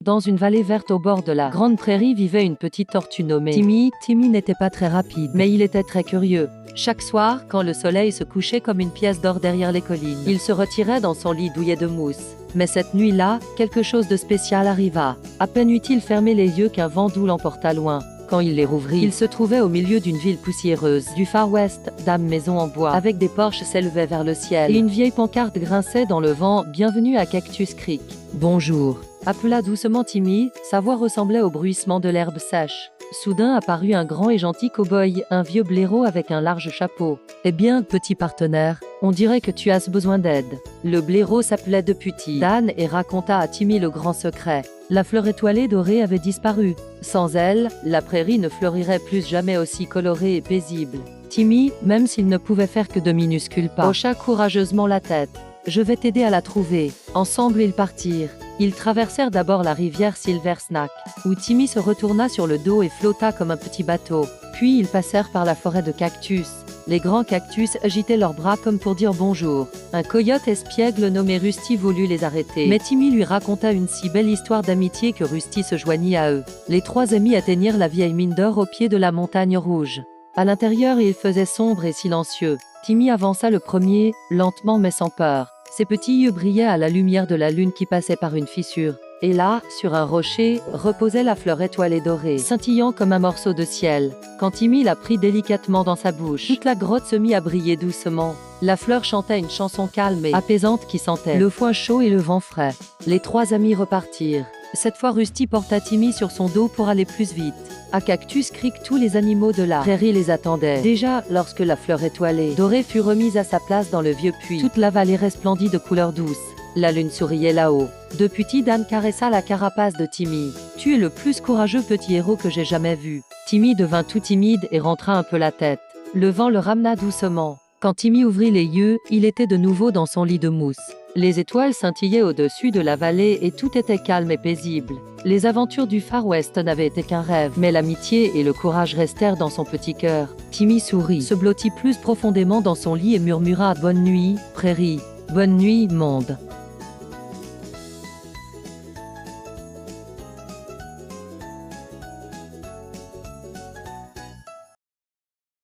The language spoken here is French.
Dans une vallée verte au bord de la grande prairie vivait une petite tortue nommée Timmy. Timmy n'était pas très rapide, mais il était très curieux. Chaque soir, quand le soleil se couchait comme une pièce d'or derrière les collines, il se retirait dans son lit douillet de mousse. Mais cette nuit-là, quelque chose de spécial arriva. À peine eut-il fermé les yeux qu'un vent doux l'emporta loin. Quand il les rouvrit, il se trouvait au milieu d'une ville poussiéreuse. Du Far West, d'âmes maisons en bois, avec des porches s'élevaient vers le ciel, et une vieille pancarte grinçait dans le vent « Bienvenue à Cactus Creek ». « Bonjour », appela doucement Timmy, sa voix ressemblait au bruissement de l'herbe sèche. Soudain apparut un grand et gentil cow-boy, un vieux blaireau avec un large chapeau. « Eh bien, petit partenaire, on dirait que tu as besoin d'aide. » Le blaireau s'appelait Deputy Dan et raconta à Timmy le grand secret. La fleur étoilée dorée avait disparu. Sans elle, la prairie ne fleurirait plus jamais aussi colorée et paisible. Timmy, même s'il ne pouvait faire que de minuscules pas, hocha courageusement la tête. « Je vais t'aider à la trouver. » Ensemble ils partirent. Ils traversèrent d'abord la rivière Silver Snack, où Timmy se retourna sur le dos et flotta comme un petit bateau. Puis ils passèrent par la forêt de cactus. Les grands cactus agitaient leurs bras comme pour dire bonjour. Un coyote espiègle nommé Rusty voulut les arrêter, mais Timmy lui raconta une si belle histoire d'amitié que Rusty se joignit à eux. Les trois amis atteignirent la vieille mine d'or au pied de la montagne rouge. À l'intérieur, il faisait sombre et silencieux. Timmy avança le premier, lentement mais sans peur. Ses petits yeux brillaient à la lumière de la lune qui passait par une fissure. Et là, sur un rocher, reposait la fleur étoilée dorée, scintillant comme un morceau de ciel. Quand Timmy la prit délicatement dans sa bouche, toute la grotte se mit à briller doucement. La fleur chantait une chanson calme et apaisante qui sentait le foin chaud et le vent frais. Les trois amis repartirent. Cette fois, Rusty porta Timmy sur son dos pour aller plus vite. À Cactus Creek, tous les animaux de la prairie les attendaient. Déjà, lorsque la fleur étoilée dorée fut remise à sa place dans le vieux puits, toute la vallée resplendit de couleurs douces. La lune souriait là-haut. Deputy Dan caressa la carapace de Timmy. « Tu es le plus courageux petit héros que j'ai jamais vu. » Timmy devint tout timide et rentra un peu la tête. Le vent le ramena doucement. Quand Timmy ouvrit les yeux, il était de nouveau dans son lit de mousse. Les étoiles scintillaient au-dessus de la vallée et tout était calme et paisible. Les aventures du Far West n'avaient été qu'un rêve, mais l'amitié et le courage restèrent dans son petit cœur. Timmy sourit, se blottit plus profondément dans son lit et murmura « Bonne nuit, prairie. Bonne nuit, monde. »